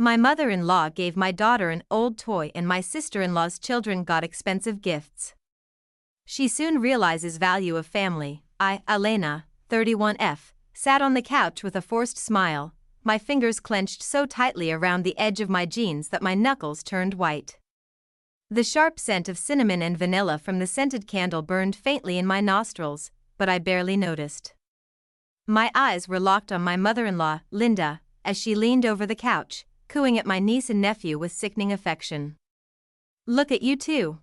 My mother-in-law gave my daughter an old toy and my sister-in-law's children got expensive gifts. She soon realizes value of family. I, Alena, 31F, sat on the couch with a forced smile, my fingers clenched so tightly around the edge of my jeans that my knuckles turned white. The sharp scent of cinnamon and vanilla from the scented candle burned faintly in my nostrils, but I barely noticed. My eyes were locked on my mother-in-law, Linda, as she leaned over the couch, cooing at my niece and nephew with sickening affection. "Look at you two,"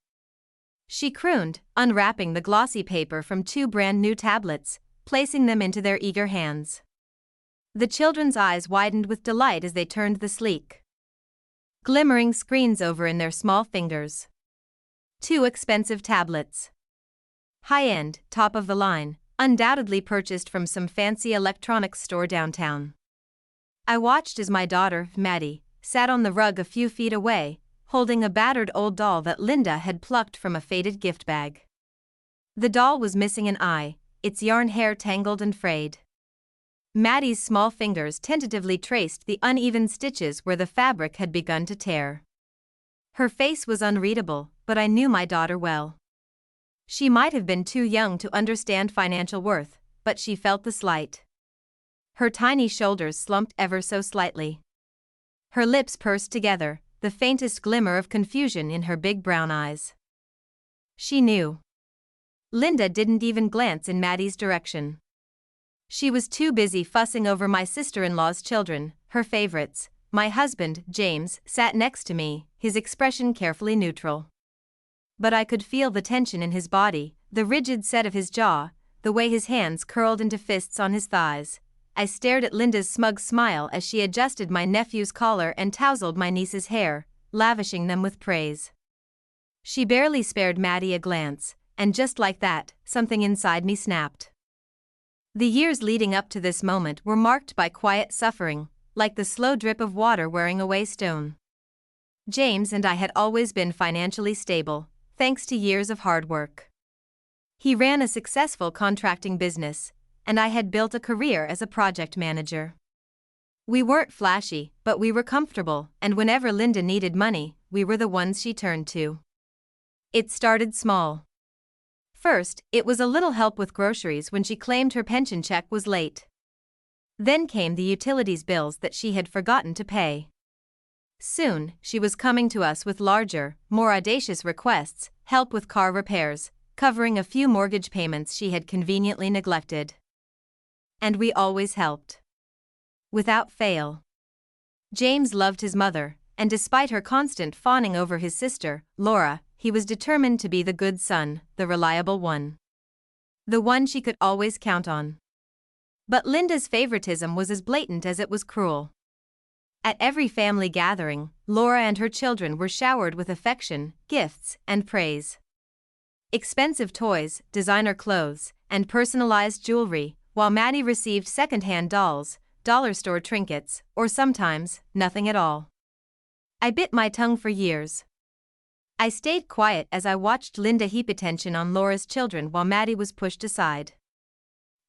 she crooned, unwrapping the glossy paper from 2 brand new tablets, placing them into their eager hands. The children's eyes widened with delight as they turned the sleek, glimmering screens over in their small fingers. 2 expensive tablets. High-end, top of the line, undoubtedly purchased from some fancy electronics store downtown. I watched as my daughter, Maddie, sat on the rug a few feet away, holding a battered old doll that Linda had plucked from a faded gift bag. The doll was missing an eye, its yarn hair tangled and frayed. Maddie's small fingers tentatively traced the uneven stitches where the fabric had begun to tear. Her face was unreadable, but I knew my daughter well. She might have been too young to understand financial worth, but she felt the slight. Her tiny shoulders slumped ever so slightly. Her lips pursed together, the faintest glimmer of confusion in her big brown eyes. She knew. Linda didn't even glance in Maddie's direction. She was too busy fussing over my sister-in-law's children, her favorites. My husband, James, sat next to me, his expression carefully neutral. But I could feel the tension in his body, the rigid set of his jaw, the way his hands curled into fists on his thighs. I stared at Linda's smug smile as she adjusted my nephew's collar and tousled my niece's hair, lavishing them with praise. She barely spared Maddie a glance, and just like that, something inside me snapped. The years leading up to this moment were marked by quiet suffering, like the slow drip of water wearing away stone. James and I had always been financially stable, thanks to years of hard work. He ran a successful contracting business, and I had built a career as a project manager. We weren't flashy, but we were comfortable, and whenever Linda needed money, we were the ones she turned to. It started small. First, it was a little help with groceries when she claimed her pension check was late. Then came the utilities bills that she had forgotten to pay. Soon, she was coming to us with larger, more audacious requests, help with car repairs, covering a few mortgage payments she had conveniently neglected. And we always helped. Without fail. James loved his mother, and despite her constant fawning over his sister, Laura, he was determined to be the good son, the reliable one. The one she could always count on. But Linda's favoritism was as blatant as it was cruel. At every family gathering, Laura and her children were showered with affection, gifts, and praise. Expensive toys, designer clothes, and personalized jewelry, while Maddie received second-hand dolls, dollar store trinkets, or sometimes, nothing at all. I bit my tongue for years. I stayed quiet as I watched Linda heap attention on Laura's children while Maddie was pushed aside.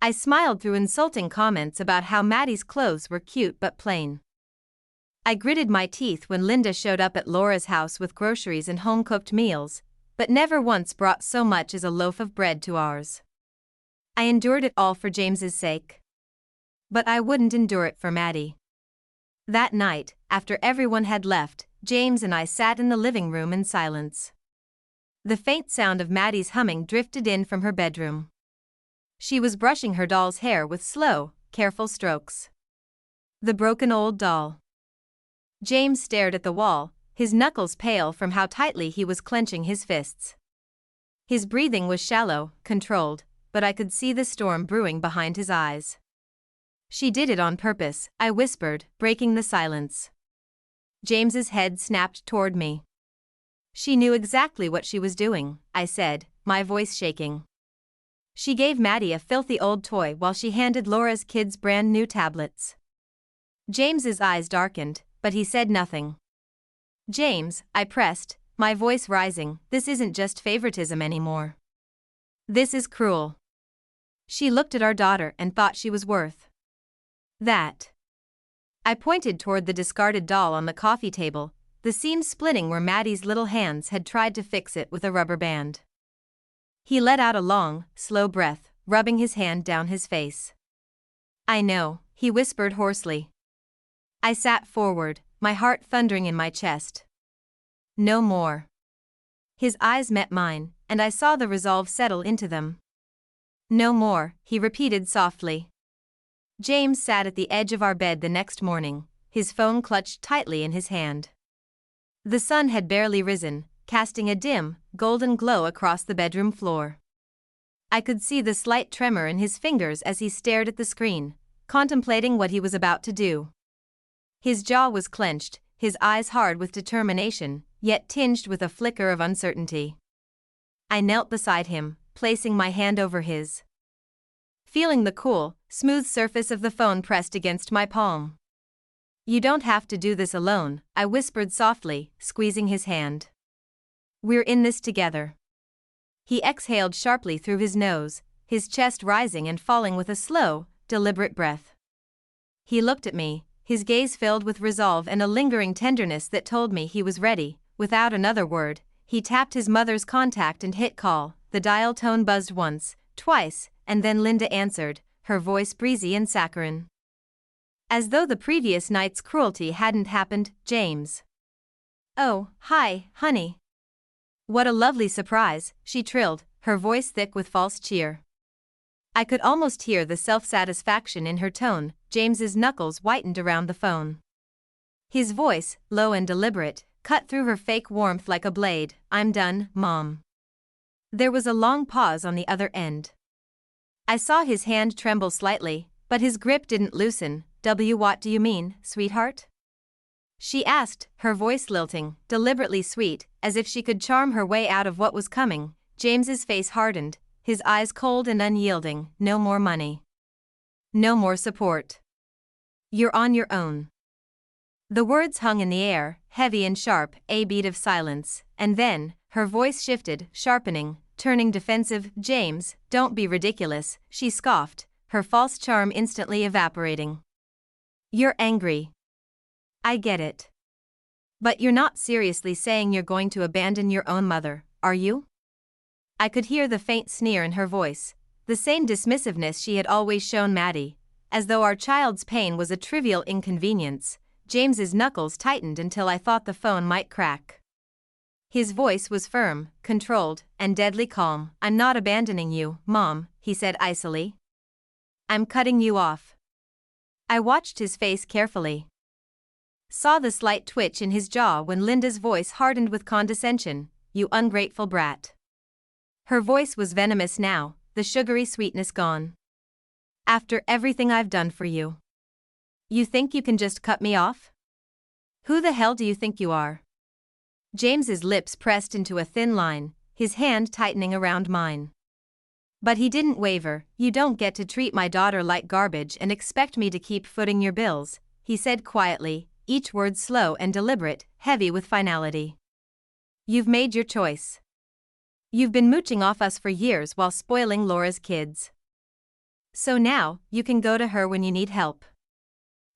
I smiled through insulting comments about how Maddie's clothes were cute but plain. I gritted my teeth when Linda showed up at Laura's house with groceries and home-cooked meals, but never once brought so much as a loaf of bread to ours. I endured it all for James's sake. But I wouldn't endure it for Maddie. That night, after everyone had left, James and I sat in the living room in silence. The faint sound of Maddie's humming drifted in from her bedroom. She was brushing her doll's hair with slow, careful strokes. The broken old doll. James stared at the wall, his knuckles pale from how tightly he was clenching his fists. His breathing was shallow, controlled, but I could see the storm brewing behind his eyes. "She did it on purpose," I whispered, breaking the silence. James's head snapped toward me. "She knew exactly what she was doing," I said, my voice shaking. "She gave Maddie a filthy old toy while she handed Laura's kids brand new tablets." James's eyes darkened, but he said nothing. "James," I pressed, my voice rising, "this isn't just favoritism anymore. This is cruel. She looked at our daughter and thought she was worth that." I pointed toward the discarded doll on the coffee table, the seam splitting where Maddie's little hands had tried to fix it with a rubber band. He let out a long, slow breath, rubbing his hand down his face. I know, he whispered hoarsely. I sat forward, my heart thundering in my chest. No more. His eyes met mine, and I saw the resolve settle into them. No more, he repeated softly. James sat at the edge of our bed the next morning, his phone clutched tightly in his hand. The sun had barely risen, casting a dim, golden glow across the bedroom floor. I could see the slight tremor in his fingers as he stared at the screen, contemplating what he was about to do. His jaw was clenched, his eyes hard with determination, yet tinged with a flicker of uncertainty. I knelt beside him, placing my hand over his. Feeling the cool, smooth surface of the phone pressed against my palm. You don't have to do this alone, I whispered softly, squeezing his hand. We're in this together. He exhaled sharply through his nose, his chest rising and falling with a slow, deliberate breath. He looked at me, his gaze filled with resolve and a lingering tenderness that told me he was ready. Without another word, he tapped his mother's contact and hit call. The dial tone buzzed once, twice, and then Linda answered, her voice breezy and saccharine. As though the previous night's cruelty hadn't happened, James. Oh, hi, honey. What a lovely surprise, she trilled, her voice thick with false cheer. I could almost hear the self-satisfaction in her tone. James's knuckles whitened around the phone. His voice, low and deliberate, cut through her fake warmth like a blade. I'm done, Mom. There was a long pause on the other end. I saw his hand tremble slightly, but his grip didn't loosen. What do you mean, sweetheart? She asked, her voice lilting, deliberately sweet, as if she could charm her way out of what was coming. James's face hardened, his eyes cold and unyielding. No more money. No more support. You're on your own. The words hung in the air, heavy and sharp, a beat of silence, and then, her voice shifted, sharpening, turning defensive. James, don't be ridiculous, she scoffed, her false charm instantly evaporating. You're angry. I get it. But you're not seriously saying you're going to abandon your own mother, are you? I could hear the faint sneer in her voice, the same dismissiveness she had always shown Maddie, as though our child's pain was a trivial inconvenience. James's knuckles tightened until I thought the phone might crack. His voice was firm, controlled, and deadly calm. I'm not abandoning you, Mom, he said icily. I'm cutting you off. I watched his face carefully. Saw the slight twitch in his jaw when Linda's voice hardened with condescension. You ungrateful brat. Her voice was venomous now, the sugary sweetness gone. After everything I've done for you. You think you can just cut me off? Who the hell do you think you are? James's lips pressed into a thin line, his hand tightening around mine. But he didn't waver. You don't get to treat my daughter like garbage and expect me to keep footing your bills, he said quietly, each word slow and deliberate, heavy with finality. You've made your choice. You've been mooching off us for years while spoiling Laura's kids. So now, you can go to her when you need help.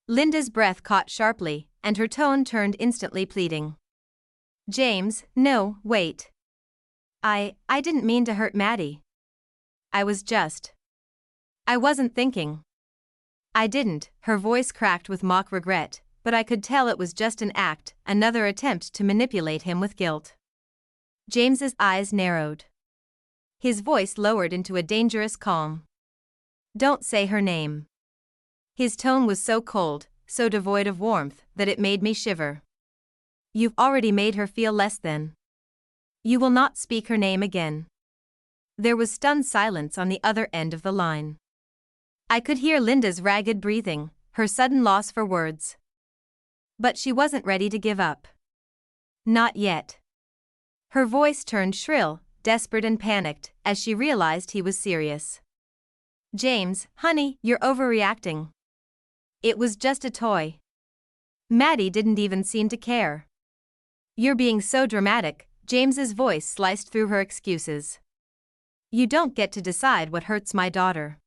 Linda's breath caught sharply, and her tone turned instantly pleading. James, no, wait. I didn't mean to hurt Maddie. I wasn't thinking. I didn't, her voice cracked with mock regret, but I could tell it was just an act, another attempt to manipulate him with guilt. James's eyes narrowed. His voice lowered into a dangerous calm. Don't say her name. His tone was so cold, so devoid of warmth, that it made me shiver. You've already made her feel less than. You will not speak her name again. There was stunned silence on the other end of the line. I could hear Linda's ragged breathing, her sudden loss for words. But she wasn't ready to give up. Not yet. Her voice turned shrill, desperate and panicked, as she realized he was serious. James, honey, you're overreacting. It was just a toy. Maddie didn't even seem to care. You're being so dramatic, James's voice sliced through her excuses. You don't get to decide what hurts my daughter.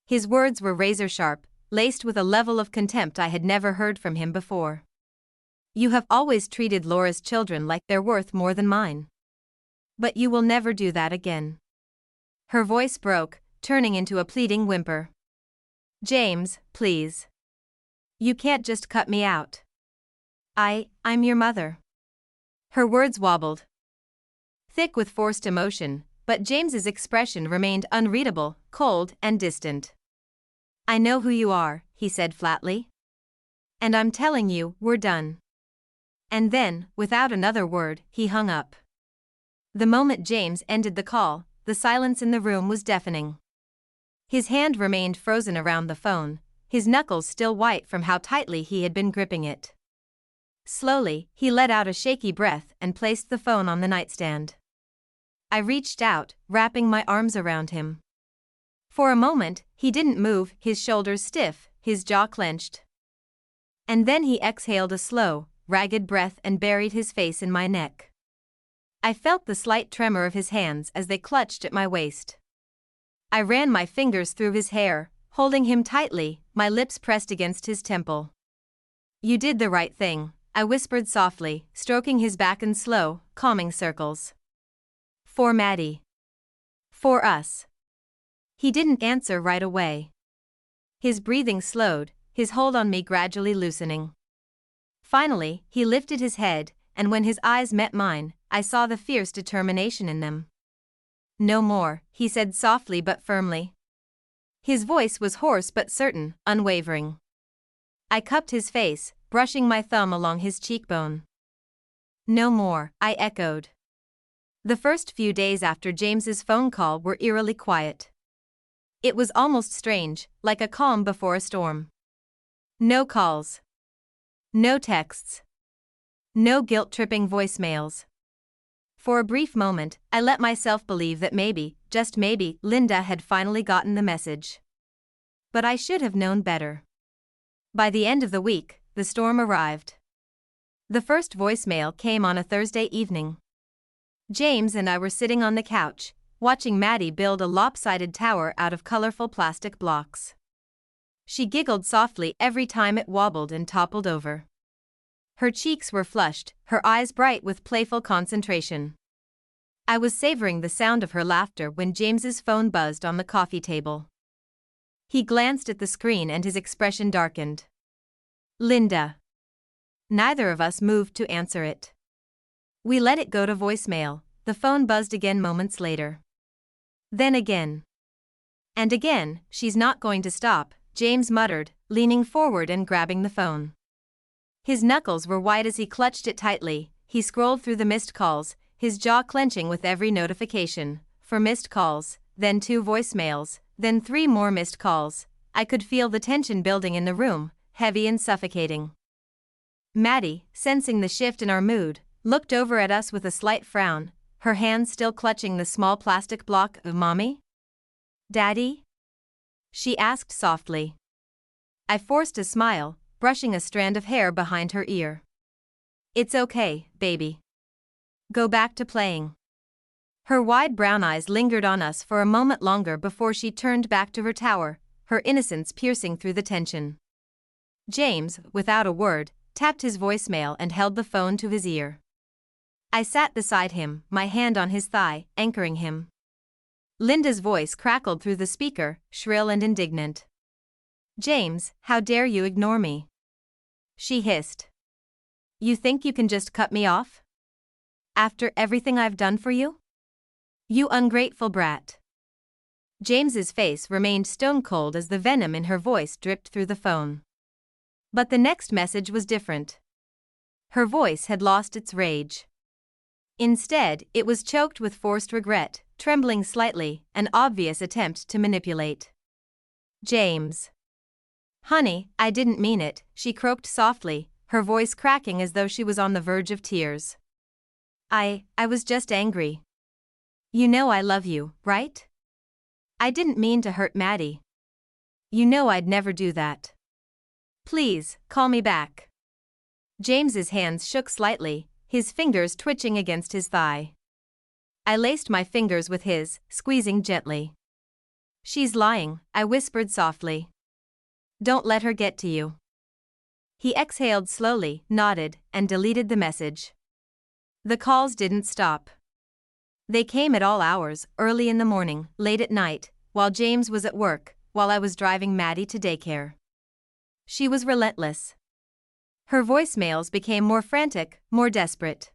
His words were razor-sharp, laced with a level of contempt I had never heard from him before. You have always treated Laura's children like they're worth more than mine. But you will never do that again. Her voice broke, turning into a pleading whimper. James, please. You can't just cut me out. I'm your mother. Her words wobbled, thick with forced emotion, but James's expression remained unreadable, cold, and distant. I know who you are, he said flatly. And I'm telling you, we're done. And then, without another word, he hung up. The moment James ended the call, the silence in the room was deafening. His hand remained frozen around the phone, his knuckles still white from how tightly he had been gripping it. Slowly, he let out a shaky breath and placed the phone on the nightstand. I reached out, wrapping my arms around him. For a moment, he didn't move, his shoulders stiff, his jaw clenched. And then he exhaled a slow, ragged breath and buried his face in my neck. I felt the slight tremor of his hands as they clutched at my waist. I ran my fingers through his hair, holding him tightly, my lips pressed against his temple. You did the right thing, I whispered softly, stroking his back in slow, calming circles. For Maddie. For us. He didn't answer right away. His breathing slowed, his hold on me gradually loosening. Finally, he lifted his head, and when his eyes met mine, I saw the fierce determination in them. No more, he said softly but firmly. His voice was hoarse but certain, unwavering. I cupped his face, brushing my thumb along his cheekbone. No more, I echoed. The first few days after James's phone call were eerily quiet. It was almost strange, like a calm before a storm. No calls. No texts. No guilt-tripping voicemails. For a brief moment, I let myself believe that maybe, just maybe, Linda had finally gotten the message. But I should have known better. By the end of the week, the storm arrived. The first voicemail came on a Thursday evening. James and I were sitting on the couch, watching Maddie build a lopsided tower out of colorful plastic blocks. She giggled softly every time it wobbled and toppled over. Her cheeks were flushed, her eyes bright with playful concentration. I was savoring the sound of her laughter when James's phone buzzed on the coffee table. He glanced at the screen and his expression darkened. Linda. Neither of us moved to answer it. We let it go to voicemail. The phone buzzed again moments later. Then again. And again. She's not going to stop, James muttered, leaning forward and grabbing the phone. His knuckles were white as he clutched it tightly. He scrolled through the missed calls, his jaw clenching with every notification. 4 missed calls, then 2 voicemails, then 3 more missed calls. I could feel the tension building in the room, heavy and suffocating. Maddie, sensing the shift in our mood, looked over at us with a slight frown, her hands still clutching the small plastic block of Mommy? Daddy? She asked softly. I forced a smile, brushing a strand of hair behind her ear. It's okay, baby. Go back to playing. Her wide brown eyes lingered on us for a moment longer before she turned back to her tower, her innocence piercing through the tension. James, without a word, tapped his voicemail and held the phone to his ear. I sat beside him, my hand on his thigh, anchoring him. Linda's voice crackled through the speaker, shrill and indignant. James, how dare you ignore me? She hissed. You think you can just cut me off? After everything I've done for you? You ungrateful brat. James's face remained stone cold as the venom in her voice dripped through the phone. But the next message was different. Her voice had lost its rage. Instead, it was choked with forced regret, trembling slightly, an obvious attempt to manipulate. James. Honey, I didn't mean it, she croaked softly, her voice cracking as though she was on the verge of tears. I was just angry. You know I love you, right? I didn't mean to hurt Maddie. You know I'd never do that. Please, call me back. James's hands shook slightly, his fingers twitching against his thigh. I laced my fingers with his, squeezing gently. She's lying, I whispered softly. Don't let her get to you. He exhaled slowly, nodded, and deleted the message. The calls didn't stop. They came at all hours, early in the morning, late at night, while James was at work, while I was driving Maddie to daycare. She was relentless. Her voicemails became more frantic, more desperate.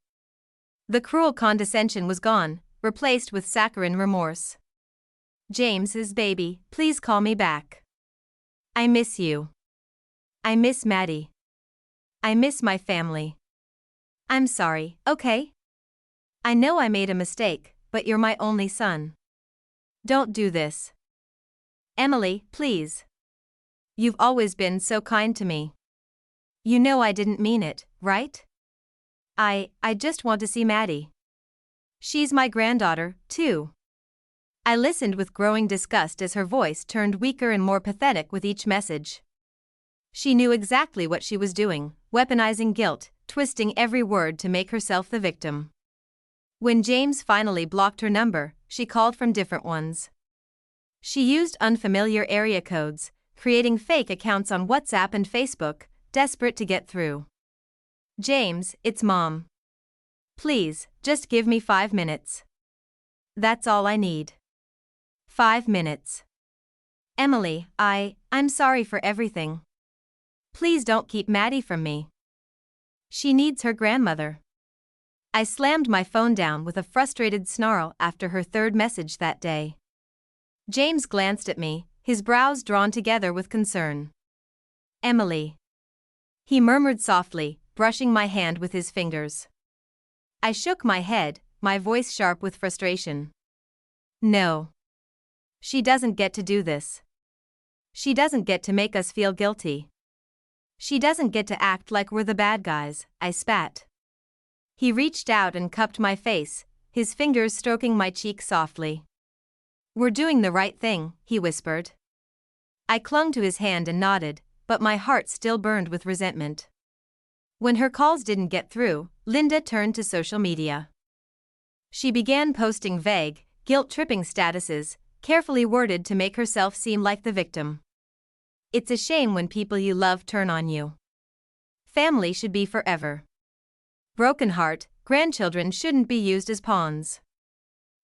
The cruel condescension was gone, replaced with saccharine remorse. James's baby, please call me back. I miss you. I miss Maddie. I miss my family. I'm sorry, okay? I know I made a mistake, but you're my only son. Don't do this. Emily, please. You've always been so kind to me. You know I didn't mean it, right? I just want to see Maddie. She's my granddaughter, too. I listened with growing disgust as her voice turned weaker and more pathetic with each message. She knew exactly what she was doing, weaponizing guilt, twisting every word to make herself the victim. When James finally blocked her number, she called from different ones. She used unfamiliar area codes, creating fake accounts on WhatsApp and Facebook, desperate to get through. James, it's Mom. Please, just give me 5 minutes. That's all I need. 5 minutes. Emily, I'm sorry for everything. Please don't keep Maddie from me. She needs her grandmother. I slammed my phone down with a frustrated snarl after her third message that day. James glanced at me, his brows drawn together with concern. Emily. He murmured softly, brushing my hand with his fingers. I shook my head, my voice sharp with frustration. No. She doesn't get to do this. She doesn't get to make us feel guilty. She doesn't get to act like we're the bad guys, I spat. He reached out and cupped my face, his fingers stroking my cheek softly. We're doing the right thing, he whispered. I clung to his hand and nodded, but my heart still burned with resentment. When her calls didn't get through, Linda turned to social media. She began posting vague, guilt-tripping statuses, carefully worded to make herself seem like the victim. It's a shame when people you love turn on you. Family should be forever. Broken heart, grandchildren shouldn't be used as pawns.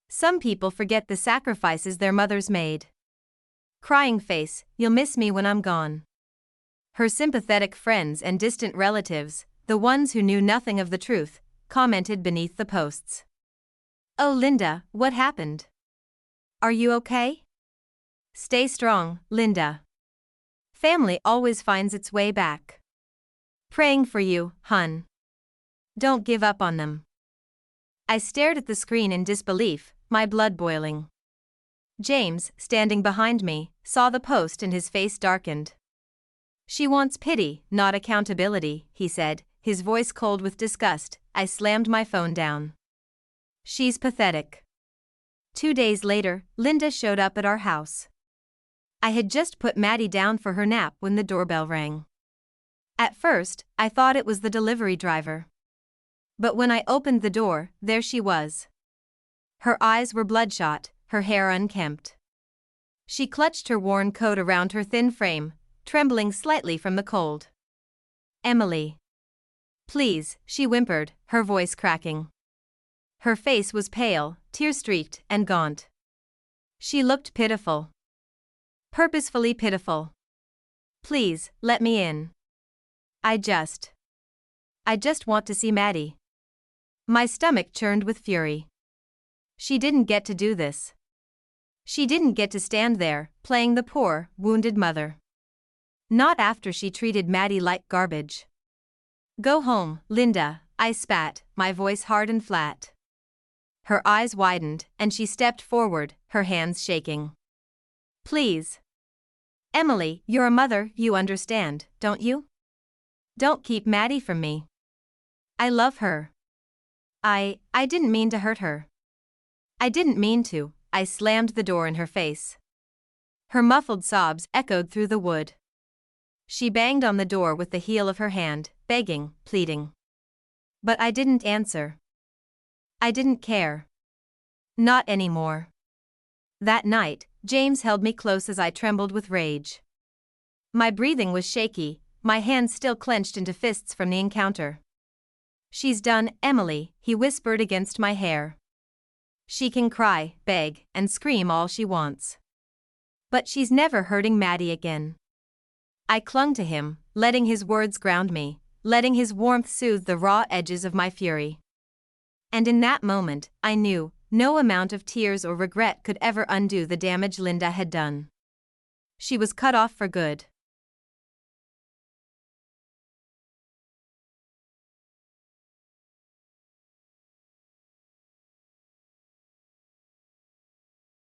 Some people forget the sacrifices their mothers made. Crying face, you'll miss me when I'm gone. Her sympathetic friends and distant relatives, the ones who knew nothing of the truth, commented beneath the posts. Oh Linda, what happened? Are you okay? Stay strong, Linda. Family always finds its way back. Praying for you, hun. Don't give up on them. I stared at the screen in disbelief, my blood boiling. James, standing behind me, saw the post and his face darkened. She wants pity, not accountability, he said, his voice cold with disgust. I slammed my phone down. She's pathetic. 2 days later, Linda showed up at our house. I had just put Maddie down for her nap when the doorbell rang. At first, I thought it was the delivery driver. But when I opened the door, there she was. Her eyes were bloodshot, her hair unkempt. She clutched her worn coat around her thin frame, trembling slightly from the cold. Emily. Please, she whimpered, her voice cracking. Her face was pale, tear-streaked, and gaunt. She looked pitiful. Purposefully pitiful. Please, let me in. I just want to see Maddie. My stomach churned with fury. She didn't get to do this. She didn't get to stand there, playing the poor, wounded mother. Not after she treated Maddie like garbage. Go home, Linda, I spat, my voice hard and flat. Her eyes widened, and she stepped forward, her hands shaking. Please. Emily, you're a mother, you understand, don't you? Don't keep Maddie from me. I love her. I didn't mean to hurt her. I didn't mean to, I slammed the door in her face. Her muffled sobs echoed through the wood. She banged on the door with the heel of her hand, begging, pleading. But I didn't answer. I didn't care. Not anymore. That night, James held me close as I trembled with rage. My breathing was shaky, my hands still clenched into fists from the encounter. "She's done, Emily," he whispered against my hair. "She can cry, beg, and scream all she wants. But she's never hurting Maddie again." I clung to him, letting his words ground me, letting his warmth soothe the raw edges of my fury. And in that moment, I knew, no amount of tears or regret could ever undo the damage Linda had done. She was cut off for good.